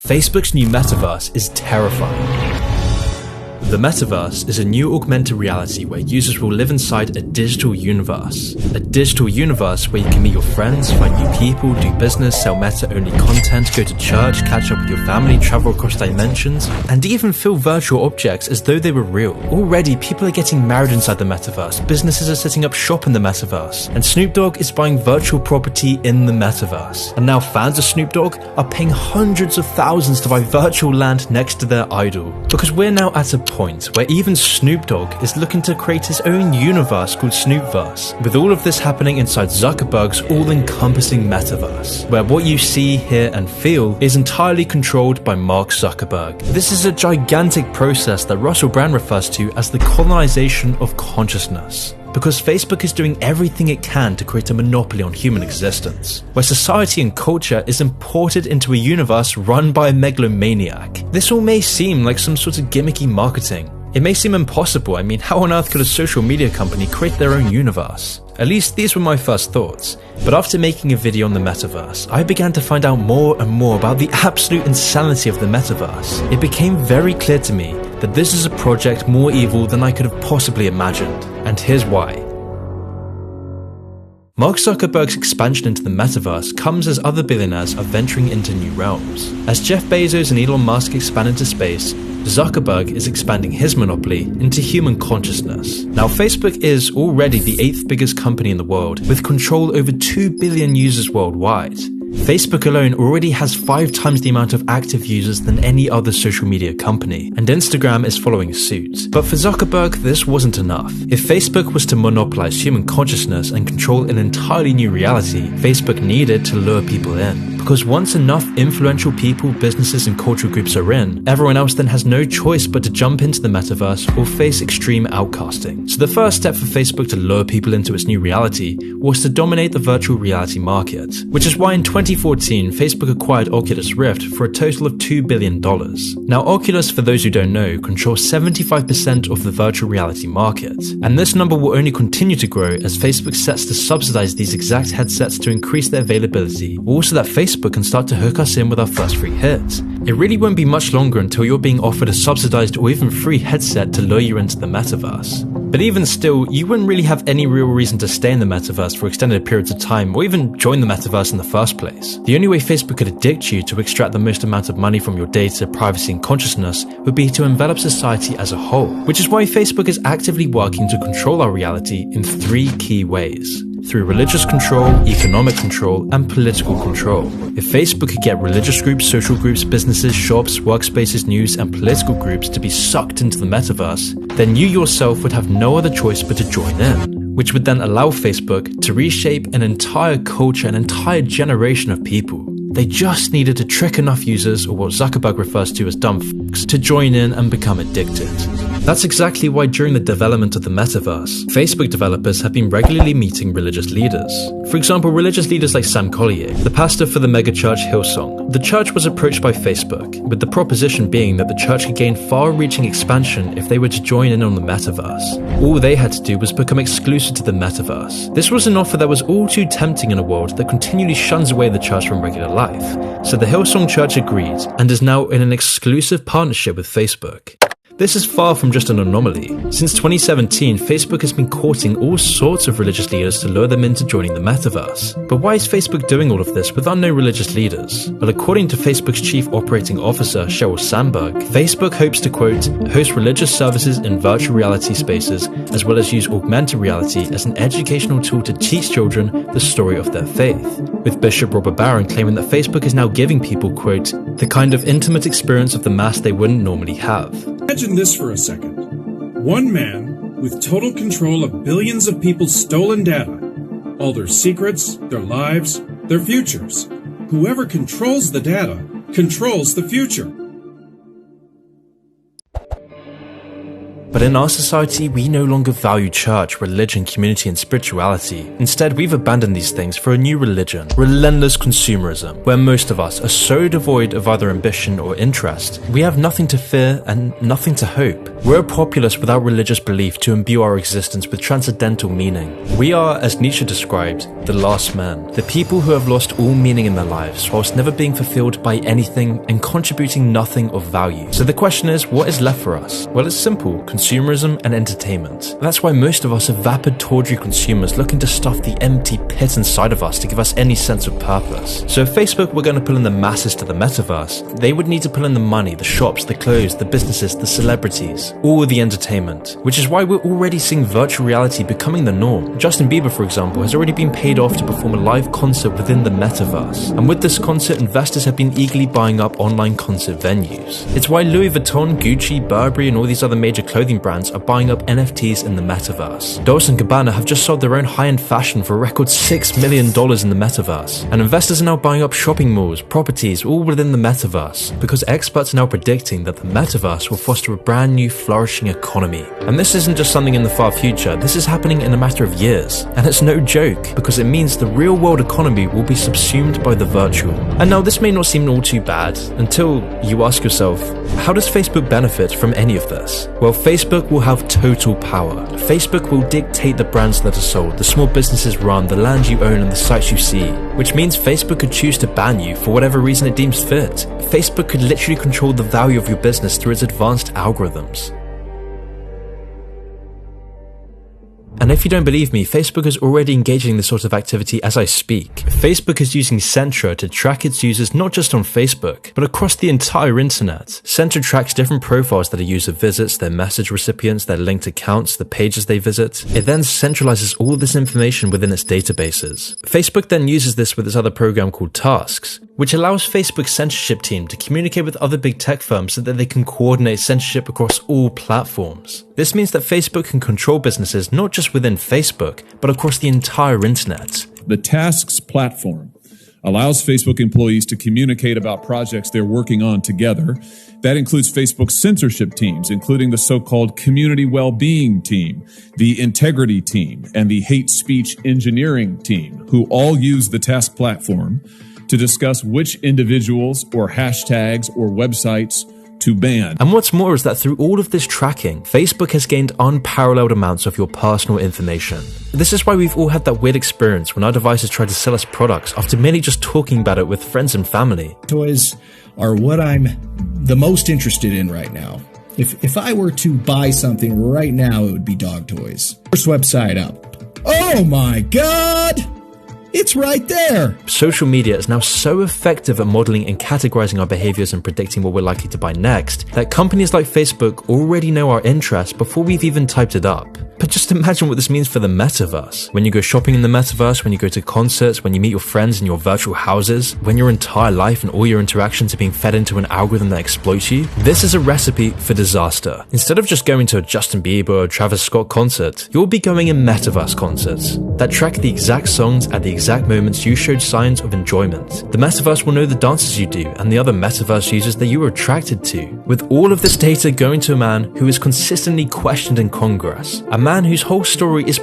Facebook's new metaverse is terrifying. The metaverse is a new augmented reality where users will live inside a digital universe. A digital universe where you can meet your friends, find new people, do business, sell meta-only content, go to church, catch up with your family, travel across dimensions, and even feel virtual objects as though they were real. Already, people are getting married inside the metaverse, businesses are setting up shop in the metaverse, and Snoop Dogg is buying virtual property in the metaverse. And now fans of Snoop Dogg are paying hundreds of thousands to buy virtual land next to their idol. Because we're now at a point where even Snoop Dogg is looking to create his own universe called Snoopverse, with all of this happening inside Zuckerberg's all-encompassing metaverse, where what you see, hear and feel is entirely controlled by Mark Zuckerberg. This is a gigantic process that Russell Brand refers to as the colonization of consciousness, because Facebook is doing everything it can to create a monopoly on human existence, where society and culture is imported into a universe run by a megalomaniac. This all may seem like some sort of gimmicky marketing. It may seem impossible. I mean, how on earth could a social media company create their own universe? At least these were my first thoughts. But after making a video on the metaverse, I began to find out more and more about the absolute insanity of the metaverse. It became very clear to me that this is a project more evil than I could have possibly imagined. And here's why. Mark Zuckerberg's expansion into the metaverse comes as other billionaires are venturing into new realms. As Jeff Bezos and Elon Musk expand into space, Zuckerberg is expanding his monopoly into human consciousness. Now, Facebook is already the 8th biggest company in the world, with control over 2 billion users worldwide. Facebook alone already has 5 times the amount of active users than any other social media company, and Instagram is following suit. But for Zuckerberg, this wasn't enough. If Facebook was to monopolize human consciousness and control an entirely new reality, Facebook needed to lure people in. Because once enough influential people, businesses and cultural groups are in, everyone else then has no choice but to jump into the metaverse or face extreme outcasting. So the first step for Facebook to lure people into its new reality was to dominate the virtual reality market, which is why in 2014 Facebook acquired Oculus Rift for a total of $2 billion. Now Oculus, for those who don't know, controls 75% of the virtual reality market, and this number will only continue to grow as Facebook sets to subsidize these exact headsets to increase their availability, also that Facebook can start to hook us in with our first free hit. It really won't be much longer until you're being offered a subsidized or even free headset to lure you into the metaverse. But even still, you wouldn't really have any real reason to stay in the metaverse for extended periods of time or even join the metaverse in the first place. The only way Facebook could addict you to extract the most amount of money from your data, privacy and consciousness would be to envelop society as a whole, which is why Facebook is actively working to control our reality in 3 key ways. Through religious control, economic control, and political control. If Facebook could get religious groups, social groups, businesses, shops, workspaces, news, and political groups to be sucked into the metaverse, then you yourself would have no other choice but to join in, which would then allow Facebook to reshape an entire culture, an entire generation of people. They just needed to trick enough users, or what Zuckerberg refers to as dumb fucks, to join in and become addicted. That's exactly why during the development of the metaverse, Facebook developers have been regularly meeting religious leaders. For example, religious leaders like Sam Collier, the pastor for the megachurch Hillsong. The church was approached by Facebook, with the proposition being that the church could gain far-reaching expansion if they were to join in on the metaverse. All they had to do was become exclusive to the metaverse. This was an offer that was all too tempting in a world that continually shuns away the church from regular life. So the Hillsong church agreed, and is now in an exclusive partnership with Facebook. This is far from just an anomaly. Since 2017, Facebook has been courting all sorts of religious leaders to lure them into joining the metaverse. But why is Facebook doing all of this with unknown religious leaders? Well, according to Facebook's chief operating officer, Sheryl Sandberg, Facebook hopes to, quote, host religious services in virtual reality spaces, as well as use augmented reality as an educational tool to teach children the story of their faith. With Bishop Robert Barron claiming that Facebook is now giving people, quote, the kind of intimate experience of the Mass they wouldn't normally have. Imagine this for a second. One man with total control of billions of people's stolen data, all their secrets, their lives, their futures. Whoever controls the data, controls the future. But in our society, we no longer value church, religion, community, and spirituality. Instead, we've abandoned these things for a new religion, relentless consumerism, where most of us are so devoid of either ambition or interest, we have nothing to fear and nothing to hope. We're a populace without religious belief to imbue our existence with transcendental meaning. We are, as Nietzsche described, the last men, the people who have lost all meaning in their lives whilst never being fulfilled by anything and contributing nothing of value. So the question is, what is left for us? Well, it's simple: consumerism and entertainment. That's why most of us are vapid, tawdry consumers looking to stuff the empty pit inside of us to give us any sense of purpose. So if Facebook were going to pull in the masses to the metaverse, they would need to pull in the money, the shops, the clothes, the businesses, the celebrities, all the entertainment, which is why we're already seeing virtual reality becoming the norm. Justin Bieber, for example, has already been paid off to perform a live concert within the metaverse. And with this concert, investors have been eagerly buying up online concert venues. It's why Louis Vuitton, Gucci, Burberry, and all these other major clothing brands are buying up NFTs in the metaverse. Dolce & Gabbana have just sold their own high-end fashion for a record $6 million in the metaverse. And investors are now buying up shopping malls, properties, all within the metaverse, because experts are now predicting that the metaverse will foster a brand new flourishing economy. And this isn't just something in the far future, this is happening in a matter of years. And it's no joke, because it means the real world economy will be subsumed by the virtual. And now this may not seem all too bad, until you ask yourself, how does Facebook benefit from any of this? Well, Facebook will have total power. Facebook will dictate the brands that are sold, the small businesses run, the land you own, and the sites you see, which means Facebook could choose to ban you for whatever reason it deems fit. Facebook could literally control the value of your business through its advanced algorithms. And if you don't believe me, Facebook is already engaging in this sort of activity as I speak. Facebook is using Centra to track its users not just on Facebook, but across the entire internet. Centra tracks different profiles that a user visits, their message recipients, their linked accounts, the pages they visit. It then centralizes all of this information within its databases. Facebook then uses this with its other program called Tasks, which allows Facebook's censorship team to communicate with other big tech firms so that they can coordinate censorship across all platforms. This means that Facebook can control businesses not just within Facebook, but across the entire internet. The Tasks platform allows Facebook employees to communicate about projects they're working on together. That includes Facebook's censorship teams, including the so-called community well-being team, the integrity team, and the hate speech engineering team, who all use the Task platform to discuss which individuals or hashtags or websites to ban. And what's more is that through all of this tracking, Facebook has gained unparalleled amounts of your personal information. This is why we've all had that weird experience when our devices try to sell us products after merely just talking about it with friends and family. Toys are what I'm the most interested in right now. If I were to buy something right now, it would be dog toys. First website up. Oh my God! It's right there! Social media is now so effective at modeling and categorizing our behaviors and predicting what we're likely to buy next that companies like Facebook already know our interests before we've even typed it up. But just imagine what this means for the metaverse. When you go shopping in the metaverse, when you go to concerts, when you meet your friends in your virtual houses, when your entire life and all your interactions are being fed into an algorithm that exploits you, this is a recipe for disaster. Instead of just going to a Justin Bieber or Travis Scott concert, you'll be going in metaverse concerts that track the exact songs at the exact moments you showed signs of enjoyment. The metaverse will know the dances you do and the other metaverse users that you were attracted to, with all of this data going to a man who is consistently questioned in Congress, a man whose whole story is